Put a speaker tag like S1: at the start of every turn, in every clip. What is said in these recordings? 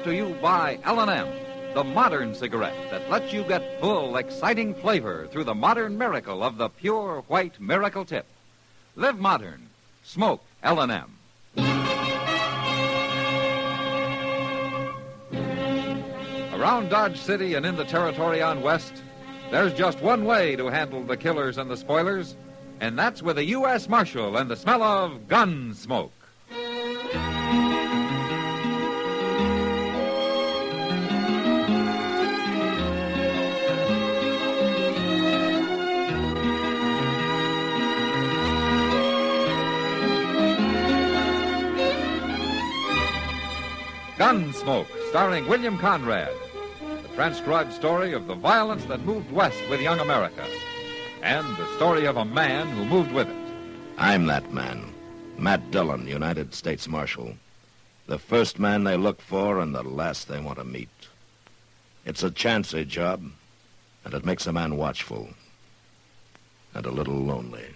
S1: brought to you by L&M, the modern cigarette that lets you get full, exciting flavor through the modern miracle of the pure white Miracle Tip. Live modern. Smoke L&M. Around Dodge City and in the territory on West, there's just one way to handle the killers and the spoilers, and that's with a U.S. Marshal and the smell of gun smoke. Gunsmoke, starring William Conrad. The transcribed story of the violence that moved west with young America. And the story of a man who moved with it.
S2: I'm that man. Matt Dillon, United States Marshal. The first man they look for and the last they want to meet. It's a chancy job, and it makes a man watchful. And a little lonely.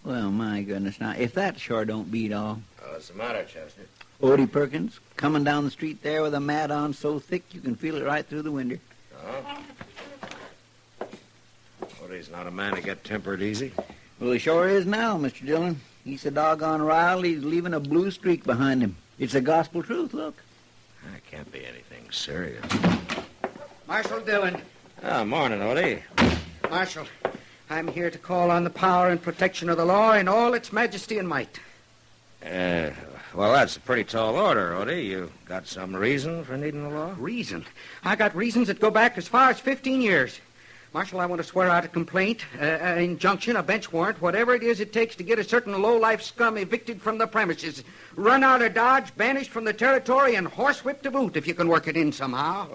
S3: Well, my goodness. Now, if that sure don't beat all.
S2: What's the matter, Chester?
S3: Odie Perkins, coming down the street there with a mat on so thick you can feel it right through the window.
S2: Oh? Odie's not a man to get tempered easy.
S3: Well, he sure is now, Mr. Dillon. He's so doggone riled, he's leaving a blue streak behind him. It's the gospel truth, look.
S2: That can't be anything serious.
S4: Marshal Dillon.
S2: Morning, Odie.
S4: Marshal, I'm here to call on the power and protection of the law in all its majesty and might.
S2: Well, that's a pretty tall order, Odie. You got some reason for needing the law?
S4: Reason? I got reasons that go back as far as 15 years. Marshal, I want to swear out a complaint, an injunction, a bench warrant, whatever it is it takes to get a certain low-life scum evicted from the premises, run out of Dodge, banished from the territory, and horsewhipped to boot if you can work it in somehow.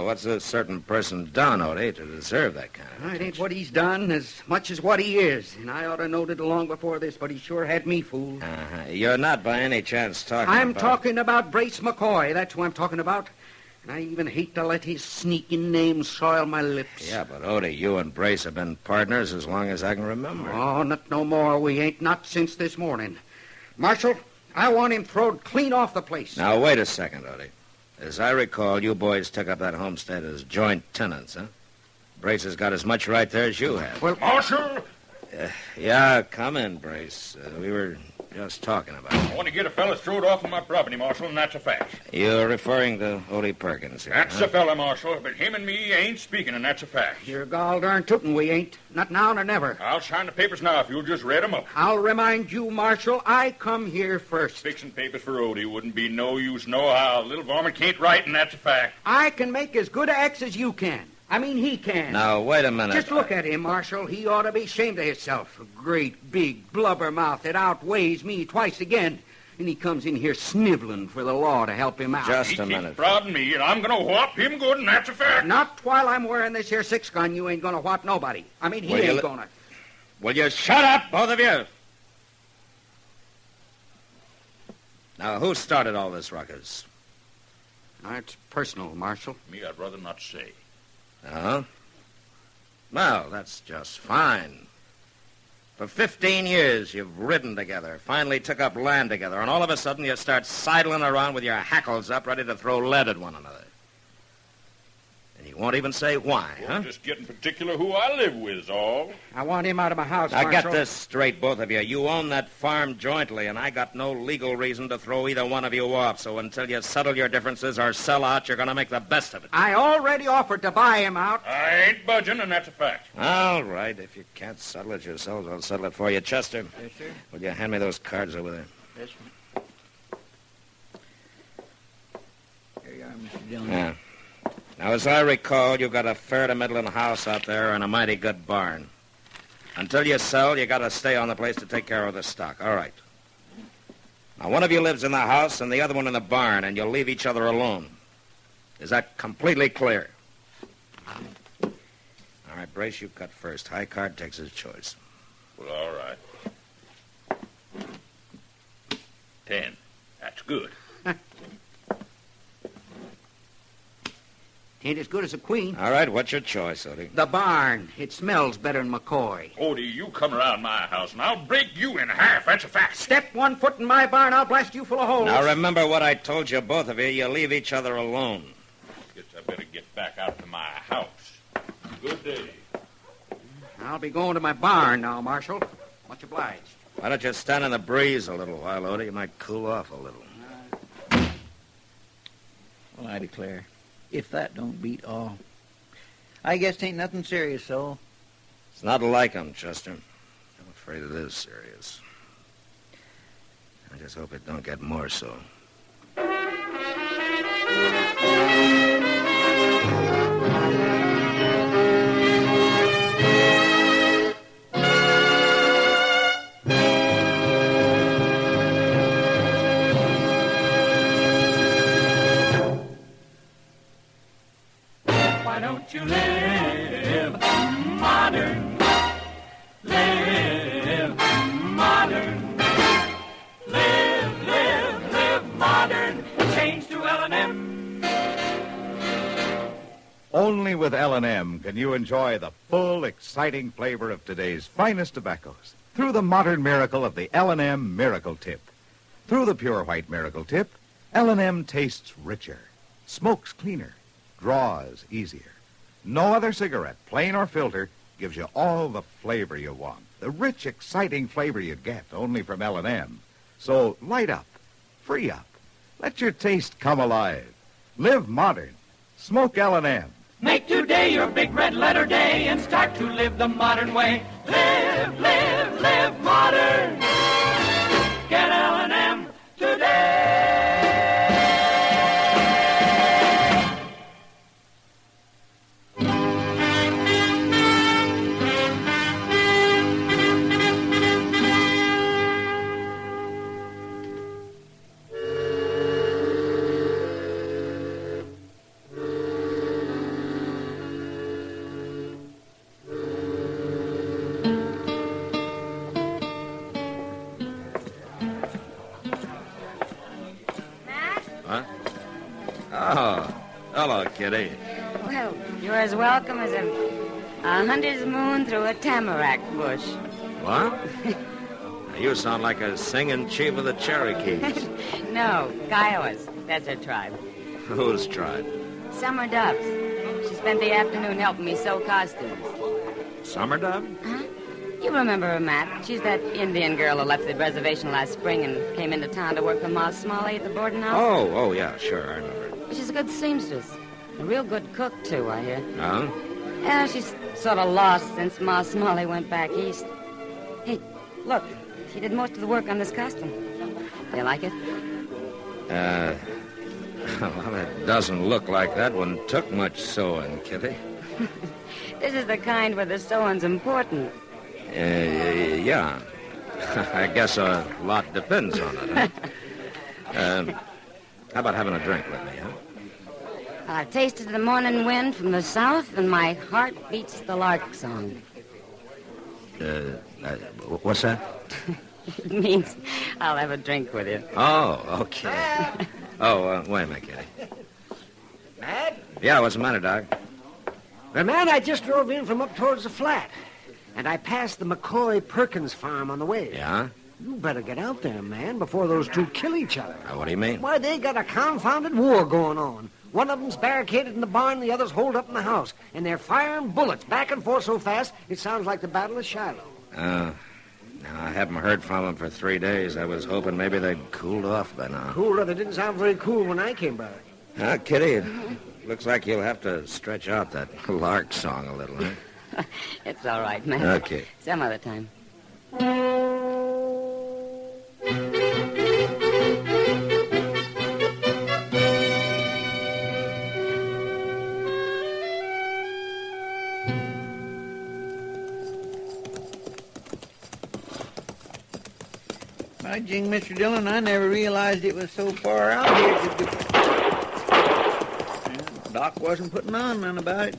S2: What's a certain person done, Odie, to deserve that kind of
S4: It ain't what he's done as much as what he is, and I ought to knowed it long before this, but he sure had me fooled.
S2: You're not by any chance talking
S4: I'm talking about Brace McCoy. That's who I'm talking about. And I even hate to let his sneaking name soil my lips.
S2: Yeah, but Odie, you and Brace have been partners as long as I can remember.
S4: Oh, not no more. We ain't, not since this morning. Marshal, I want him throwed clean off the place.
S2: Now, wait a second, Odie. As I recall, you boys took up that homestead as joint tenants, huh? Brace has got as much right there as you have.
S4: Well,
S5: Marshal!
S2: Yeah, come in, Brace. We were just talking about it.
S5: I want to get a fella throwed off of my property, Marshal, and that's a fact.
S2: You're referring to Odie Perkins here,
S5: That's a fella, Marshal, but him and me ain't speaking, and that's a fact.
S4: you're gall darn tootin' we ain't. Not now nor never.
S5: I'll sign the papers now if you'll just read 'em up.
S4: I'll remind you, Marshal, I come here first.
S5: Fixing papers for Odie wouldn't be no use nohow. Little varmint can't write, and that's a fact.
S4: I can make as good a X as you can. I mean, he can.
S2: Now, wait a minute.
S4: Just look at him, Marshal. He ought to be ashamed of himself. A great, big blubber mouth that outweighs me twice again. And he comes in here sniveling for the law to help him out.
S2: Just
S5: He
S2: a
S5: keeps
S2: minute.
S5: prodding me, and I'm going to whop him good, and that's a fact.
S4: Not while I'm wearing this here six-gun. You ain't gonna whop nobody. I mean, he
S2: Will you
S4: ain't
S2: li-
S4: gonna.
S2: Will you shut up, both of you? Now, who started all this ruckus?
S4: It's personal, Marshal.
S5: Me, I'd rather not say.
S2: Uh-huh. Well, that's just fine. For 15 years, you've ridden together, finally took up land together, and all of a sudden you start sidling around with your hackles up, ready to throw lead at one another. And you won't even say why, huh?
S5: Just getting particular who I live with is all.
S4: I want him out of my house,
S2: Now,
S4: Marshal.
S2: get this straight, both of you. You own that farm jointly, and I got no legal reason to throw either one of you off. So until you settle your differences or sell out, you're going to make the best of it.
S4: I already offered to buy him out.
S5: I ain't budging, and that's a fact.
S2: All right. If you can't settle it yourselves, I'll settle it for you. Chester,
S4: Yes, sir.
S2: will you hand me those cards over there?
S4: Yes, sir.
S3: Here you are, Mr. Dillon.
S2: Yeah. Now, as I recall, you've got a fair-to-middling house out there and a mighty good barn. Until you sell, you got to stay on the place to take care of the stock. All right. Now, one of you lives in the house and the other one in the barn, and you'll leave each other alone. Is that completely clear? All right, Brace, you cut first. High card takes his choice.
S5: Well, all right. 10. That's good.
S4: Ain't as good as a queen.
S2: All right, what's your choice, Odie?
S4: The barn. It smells better than McCoy.
S5: Odie, you come around my house, and I'll break you in half. That's a fact.
S4: Step 1 foot in my barn, I'll blast you full of holes.
S2: Now, remember what I told you, both of you. You leave each other alone.
S5: Guess I better get back out to my house. Good day.
S4: I'll be going to my barn now, Marshal. Much obliged.
S2: Why don't you stand in the breeze a little while, Odie? You might cool off a little.
S3: Well, I declare, if that don't beat all. I guess 'tain't nothing serious, so.
S2: It's not like him, Chester. I'm afraid it is serious. I just hope it don't get more so.
S6: Why don't you live modern? Live modern. Live modern. Change to L&M.
S1: Only with L&M can you enjoy the full, exciting flavor of today's finest tobaccos through the modern miracle of the L&M Miracle Tip. Through the pure white Miracle Tip, L&M tastes richer, smokes cleaner, draws easier. No other cigarette, plain or filter, gives you all the flavor you want. The rich, exciting flavor you get only from L&M. So light up, free up, let your taste come alive. Live modern. Smoke L&M.
S6: Make today your big red letter day and start to live the modern way. Live modern. Get L&M today.
S2: Oh, hello, Kitty.
S7: Well, you're as welcome as a hunter's moon through a tamarack bush.
S2: What? You sound like a singing chief of the Cherokees.
S7: No, Kiowas. That's her tribe.
S2: Whose tribe?
S7: Summer Doves. She spent the afternoon helping me sew costumes.
S2: Summer Dove?
S7: Huh? You remember her, Matt. She's that Indian girl who left the reservation last spring and came into town to work for Ma Smalley at the boarding house.
S2: Oh, yeah, sure, I remember.
S7: She's a good seamstress. A real good cook, too, I hear.
S2: Oh?
S7: Yeah, she's sort of lost since Ma Smalley went back east. Hey, look. She did most of the work on this costume. Do you like it?
S2: Well, it doesn't look like that one took much sewing, Kitty.
S7: This is the kind where the sewing's important.
S2: Yeah. I guess a lot depends on it, huh? How about having a drink with me, huh?
S7: I've tasted the morning wind from the south, and my heart beats the lark song.
S2: What's that?
S7: It means I'll have a drink with you.
S2: Oh, okay. Wait a minute, Kitty.
S8: Matt?
S2: Yeah, what's the matter, Doc?
S8: Well, man, I just drove in from up towards the flat. And I passed the McCoy Perkins farm on the way.
S2: Yeah?
S8: You better get out there, man, before those two kill each other.
S2: What do you mean?
S8: Why, they got a confounded war going on. One of them's barricaded in the barn, the other's holed up in the house. And they're firing bullets back and forth so fast, it sounds like the Battle of Shiloh.
S2: No, I haven't heard from them for 3 days. I was hoping maybe they'd cooled off by now.
S8: Cooler? They didn't sound very cool when I came by.
S2: Kitty, it looks like you'll have to stretch out that lark song a little, huh?
S7: It's all right, man.
S2: Okay.
S7: Some other time.
S3: By jing, Mr. Dillon, I never realized it was so far out here. Doc wasn't putting on none about it.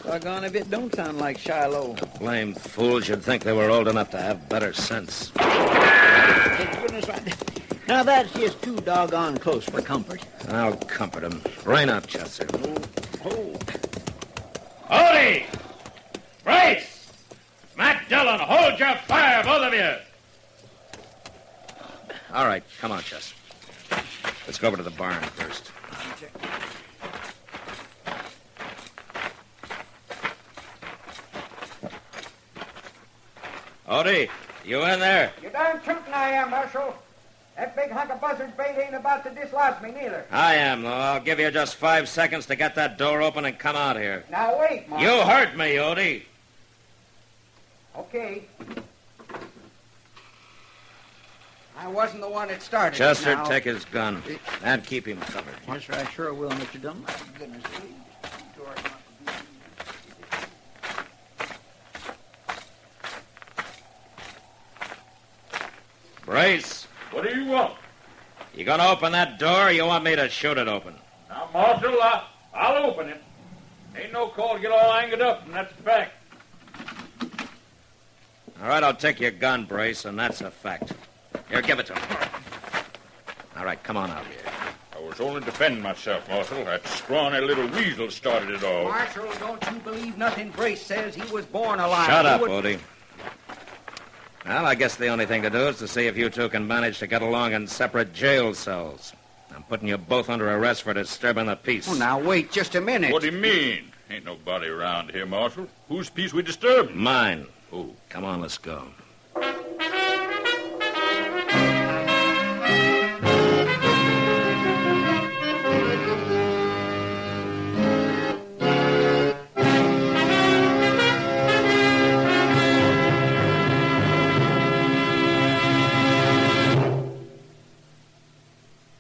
S3: Doggone if it don't sound like Shiloh.
S2: Blame fools, you'd think they were old enough to have better sense.
S3: Thank goodness now that's just too doggone close for comfort.
S2: I'll comfort him. Brain up, Chester.
S3: Oh.
S5: Odie! Brace! Matt Dillon, hold your fire, both of you!
S2: All right, come on, Chester. Let's go over to the barn first. Odie, you in there?
S4: You darn tootin' I am, Marshal. That big hunk of buzzard bait ain't about to dislodge me, neither.
S2: I am, though. I'll give you just 5 seconds to get that door open and come out here.
S4: Now, wait, Marshal.
S2: You hurt me, Odie.
S4: Okay. I wasn't the one that started.
S2: Chester,
S4: now.
S2: take his gun and keep him covered.
S3: Yes, sir, I sure will, Mr. Dillon. My goodness.
S2: Brace,
S5: What do you want?
S2: you gonna open that door or you want me to shoot it open?
S5: Now, Marshal, I'll open it. Ain't no call to get all angered up, and that's a fact.
S2: All right, I'll take your gun, Brace, and that's a fact. Here, give it to him. All right, come on out here.
S5: I was only defending myself, Marshal. That scrawny little weasel started it all.
S4: Marshal, don't you believe nothing Brace says. He was born alive.
S2: Shut
S4: He
S2: up,
S4: was-
S2: Odie. Well, I guess the only thing to do is to see if you two can manage to get along in separate jail cells. I'm putting you both under arrest for disturbing the peace.
S4: Oh, now, wait just a minute.
S5: What do you mean? Ain't nobody around here, Marshal. Whose peace we disturbed?
S2: Mine.
S5: Who?
S2: Come on, let's go.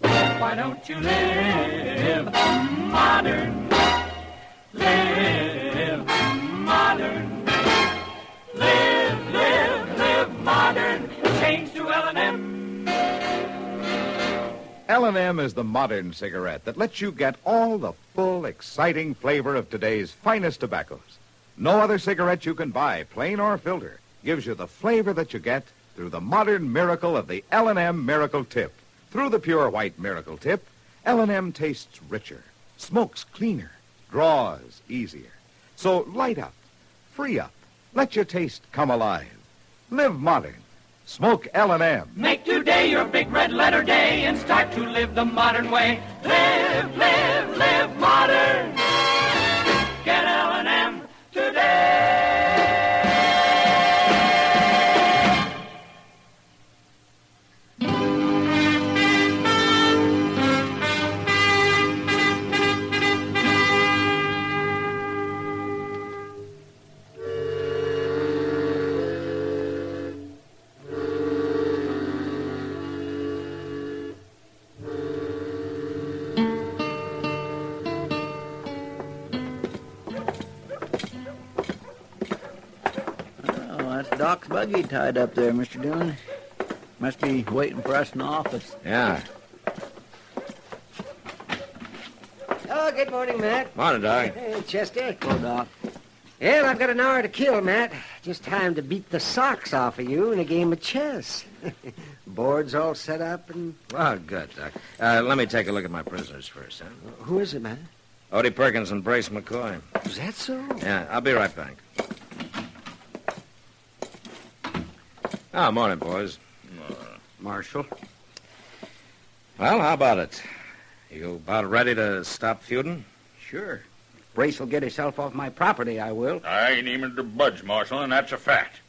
S6: Why don't you live modern? Live modern. Live modern. Change to L&M.
S1: L&M is the modern cigarette that lets you get all the full, exciting flavor of today's finest tobaccos. No other cigarette you can buy, plain or filter, gives you the flavor that you get through the modern miracle of the L&M Miracle Tip. Through the pure white Miracle Tip, L&M tastes richer, smokes cleaner, draws easier. So light up, free up, let your taste come alive. Live modern. Smoke L&M.
S6: Make today your big red letter day and start to live the modern way. Live modern. Get L&M today.
S3: Oh, that's Doc's buggy tied up there, Mr. Dillon. Must be waiting for us in the office.
S2: Yeah.
S8: Oh, good morning, Matt.
S2: Morning, Doc.
S8: Hey, Chester.
S3: Hello, Doc.
S8: Well, I've got an hour to kill, Matt. Just time to beat the socks off of you in a game of chess. Board's all set up and...
S2: Well, good, Doc. Let me take a look at my prisoners first, huh?
S8: Who is it, Matt?
S2: Odie Perkins and Brace McCoy.
S8: Is that so?
S2: Yeah, I'll be right back. Morning, boys.
S4: Marshal.
S2: Well, how about it? You about ready to stop feuding?
S4: Sure. If Brace will get himself off my property, I will.
S5: I ain't even to budge, Marshal, and that's a fact.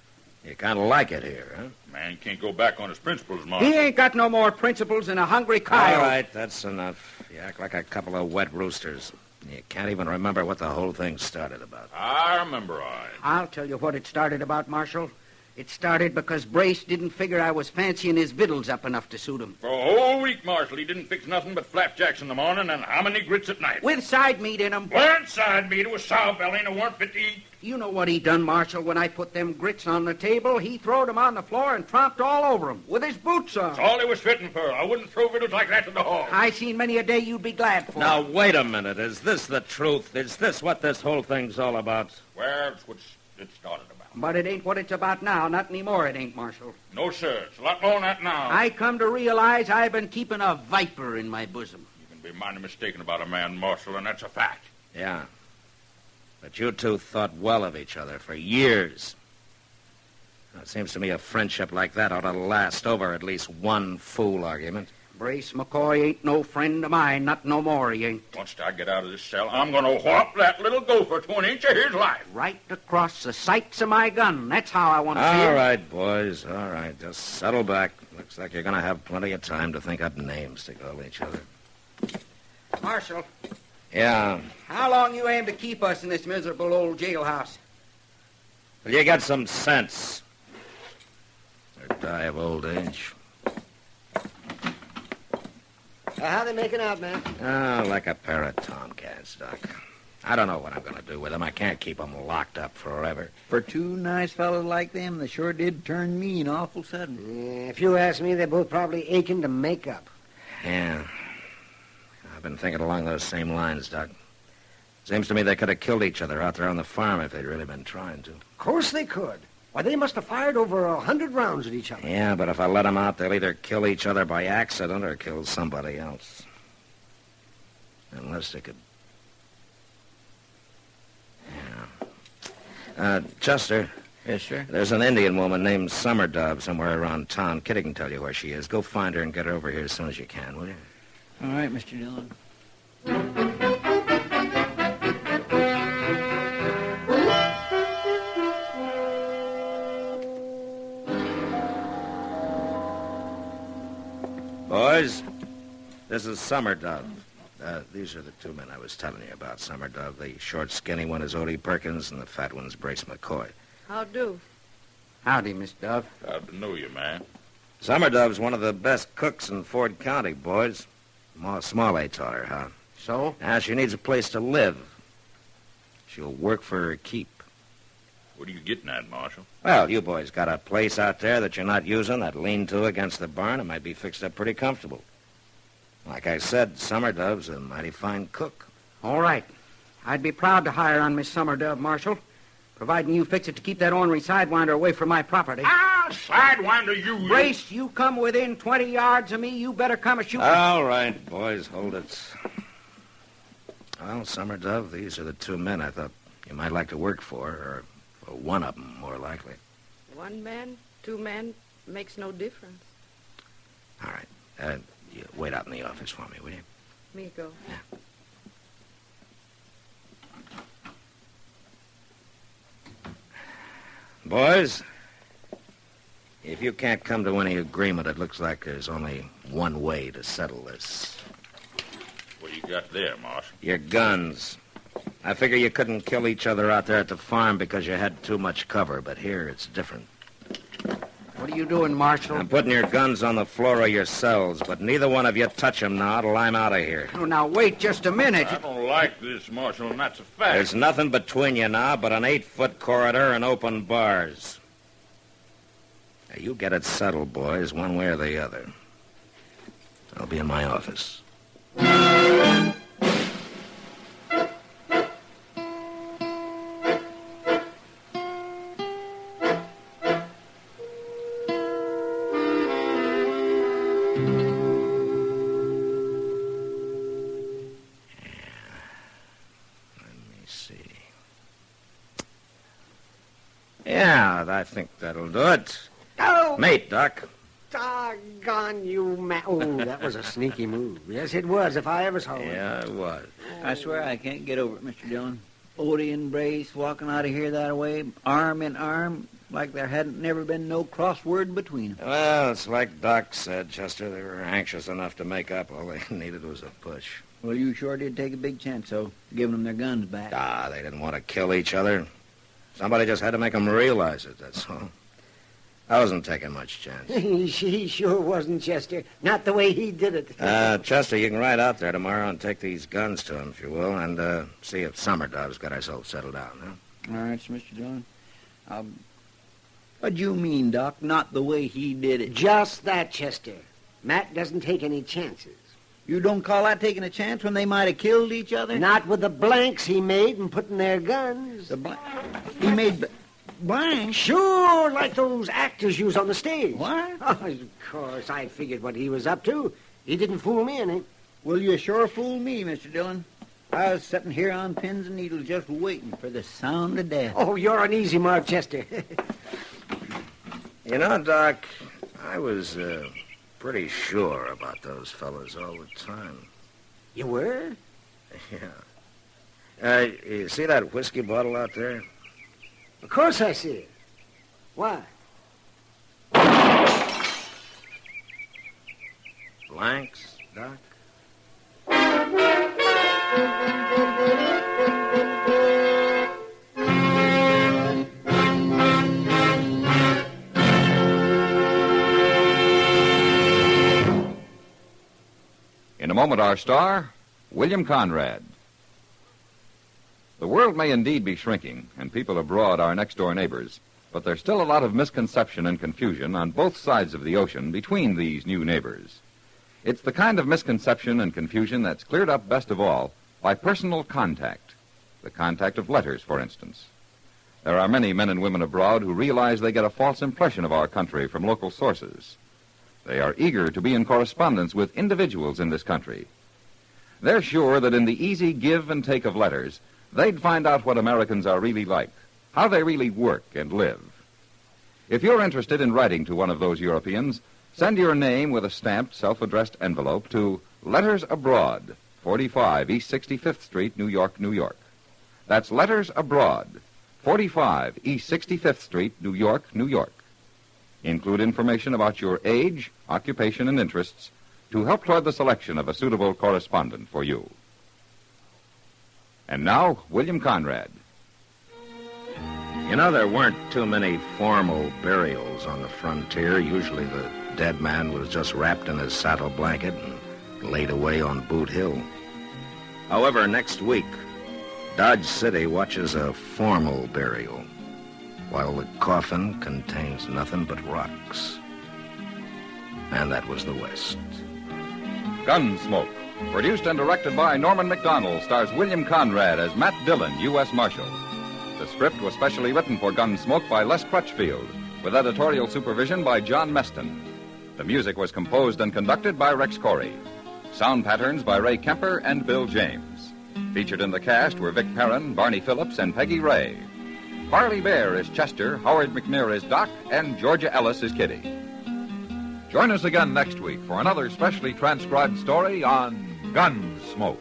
S2: You kind of like it here, huh?
S5: Man can't go back on his principles,
S4: He
S5: Marshal.
S4: ain't got no more principles than a hungry coyote.
S2: All right, that's enough. You act like a couple of wet roosters. You can't even remember what the whole thing started about.
S5: I remember,
S4: I'll tell you what it started about, Marshal. It started because Brace didn't figure I was fancying his victuals up enough to suit him.
S5: For a whole week, Marshal, he didn't fix nothing but flapjacks in the morning and how many grits at night?
S4: With side meat in 'em.
S5: Weren't side meat. It was sow belly and it weren't fit to eat.
S4: You know what he done, Marshal, when I put them grits on the table? He throwed 'em on the floor and tromped all over 'em with his boots on.
S5: That's all he was fitting for. I wouldn't throw victuals like that to the hog.
S4: I seen many a day you'd be glad for.
S2: Now, wait a minute. Is this the truth? Is this what this whole thing's all about?
S5: Well, it's what it started about.
S4: But it ain't what it's about now. Not anymore, it ain't, Marshal.
S5: No, sir. It's a lot more than that now.
S4: I come to realize I've been keeping a viper in my bosom.
S5: You can be mighty mistaken about a man, Marshal, and that's a fact.
S2: Yeah. But you two thought well of each other for years. Now, it seems to me a friendship like that ought to last over at least one fool argument.
S4: Brace McCoy ain't no friend of mine, not no more he ain't.
S5: Once I get out of this cell, I'm going to whop that little gopher to an inch of his life.
S4: Right across the sights of my gun. That's how I want to feel.
S2: All right, boys, all right. Just settle back. Looks like you're going to have plenty of time to think up names to call each other.
S4: Marshal,
S2: Yeah.
S4: how long you aim to keep us in this miserable old jailhouse?
S2: Well, you got some sense. Or die of old age.
S8: How they making out, man?
S2: Oh, like a pair of tomcats, Doc. I don't know what I'm going to do with them. I can't keep them locked up forever.
S3: For two nice fellows like them, they sure did turn mean awful sudden.
S8: Yeah, if you ask me, they're both probably aching to make up.
S2: Yeah. I've been thinking along those same lines, Doc. Seems to me they could have killed each other out there on the farm if they'd really been trying to.
S8: Of course they could. Why, they must have fired over 100 rounds at each other.
S2: Yeah, but if I let them out, they'll either kill each other by accident or kill somebody else. Unless they could... Yeah. Chester,
S3: Yes, sir.
S2: there's an Indian woman named Summer Dove somewhere around town. Kitty can tell you where she is. Go find her and get her over here as soon as you can, will you?
S3: All right, Mr. Dillon.
S2: Boys, this is Summer Dove. These are the two men I was telling you about. Summer Dove, the short, skinny one is Odie Perkins, and the fat one's Brace McCoy.
S7: How do?
S4: Howdy, Miss Dove.
S5: Glad to know you, man.
S2: Summer Dove's one of the best cooks in Ford County, boys. Ma Smalley taught her how.
S4: So?
S2: Now, she needs a place to live. She'll work for her keep.
S5: What are you getting at, Marshal?
S2: Well, you boys got a place out there that you're not using, that lean-to against the barn. It might be fixed up pretty comfortable. Like I said, Summer Dove's a mighty fine cook.
S4: All right. I'd be proud to hire on Miss Summer Dove, Marshal, providing you fix it to keep that ornery sidewinder away from my property.
S5: Ah, sidewinder, you...
S4: Brace, you come within 20 yards of me, you better come a-shooting.
S2: All right, boys, hold it. Well, Summer Dove, these are the two men I thought you might like to work for, or one of them, more likely.
S7: One man, two men, makes no difference.
S2: All right. You wait out in the office for me, will you?
S7: Me go.
S2: Boys, if you can't come to any agreement, it looks like there's only one way to settle this.
S5: What you got there, Marshal?
S2: Your guns. I figure you couldn't kill each other out there at the farm because you had too much cover, but here it's different.
S4: What are you doing, Marshal?
S2: I'm putting your guns on the floor of your cells, but neither one of you touch them now till I'm out of here.
S4: Oh, now, wait just a minute.
S5: I don't like this, Marshal, and that's a fact.
S2: There's nothing between you now but an 8-foot corridor and open bars. Now, you get it settled, boys, one way or the other. I'll be in my office. Yeah, I think that'll do it.
S8: Oh,
S2: Mate, Doc.
S8: doggone you, Oh, that was a sneaky move. Yes, it was, if I ever saw one.
S2: Yeah, it was.
S3: I swear I can't get over it, Mr. Dillon. Odie and Brace walking out of here that way, arm in arm, like there hadn't never been no crossword between them.
S2: Well, it's like Doc said, Chester. They were anxious enough to make up. All they needed was a push.
S3: Well, you sure did take a big chance, though, giving them their guns back.
S2: They didn't want to kill each other. Somebody just had to make them realize it, that's all. I wasn't taking much chance.
S8: He sure wasn't, Chester. Not the way he did it.
S2: Chester, you can ride out there tomorrow and take these guns to him, if you will, and see if Summer Dove's got herself settled down, huh?
S3: All right, Mr. Dillon. What do you mean, Doc? Not the way he did it.
S8: Just that, Chester. Matt doesn't take any chances.
S3: You don't call that taking a chance when they might have killed each other?
S8: Not with the blanks he made and put in their guns.
S3: He made blanks?
S8: Sure, like those actors use on the stage.
S3: What?
S8: Oh, of course, I figured what he was up to. He didn't fool me any.
S3: Well, you sure fooled me, Mr. Dillon. I was sitting here on pins and needles just waiting for the sound of death.
S8: Oh, you're an easy mark, Chester.
S2: You know, Doc, I was pretty sure about those fellas all the time.
S8: You were?
S2: Yeah. You see that whiskey bottle out there?
S8: Of course I see it. Why?
S2: Blanks, Doc?
S1: In a moment, our star, William Conrad. The world may indeed be shrinking, and people abroad are next-door neighbors, but there's still a lot of misconception and confusion on both sides of the ocean between these new neighbors. It's the kind of misconception and confusion that's cleared up best of all by personal contact, the contact of letters, for instance. There are many men and women abroad who realize they get a false impression of our country from local sources. They are eager to be in correspondence with individuals in this country. They're sure that in the easy give and take of letters, they'd find out what Americans are really like, how they really work and live. If you're interested in writing to one of those Europeans, send your name with a stamped, self-addressed envelope to Letters Abroad, 45 East 65th Street, New York, New York. That's Letters Abroad, 45 East 65th Street, New York, New York. Include information about your age, occupation, and interests to help toward the selection of a suitable correspondent for you. And now, William Conrad.
S2: You know, there weren't too many formal burials on the frontier. Usually the dead man was just wrapped in his saddle blanket and laid away on Boot Hill. However, next week, Dodge City watches a formal burial, while the coffin contains nothing but rocks. And that was the West.
S1: Gunsmoke, produced and directed by Norman McDonald, stars William Conrad as Matt Dillon, U.S. Marshal. The script was specially written for Gunsmoke by Les Crutchfield, with editorial supervision by John Meston. The music was composed and conducted by Rex Corey. Sound patterns by Ray Kemper and Bill James. Featured in the cast were Vic Perrin, Barney Phillips, and Peggy Ray. Farley Bear is Chester, Howard McNear is Doc, and Georgia Ellis is Kitty. Join us again next week for another specially transcribed story on Gunsmoke.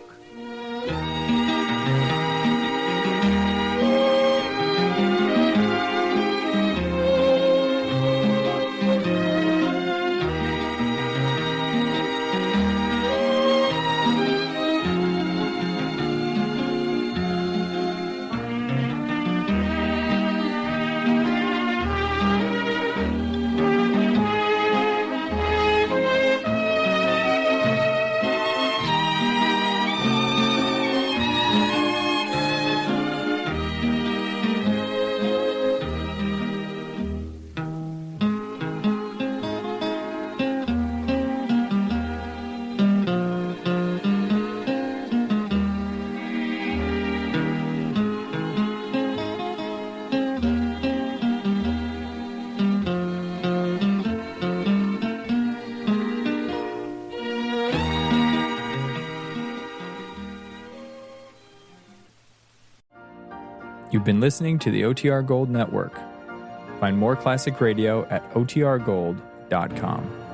S9: You've been listening to the OTR Gold Network. Find more classic radio at otrgold.com.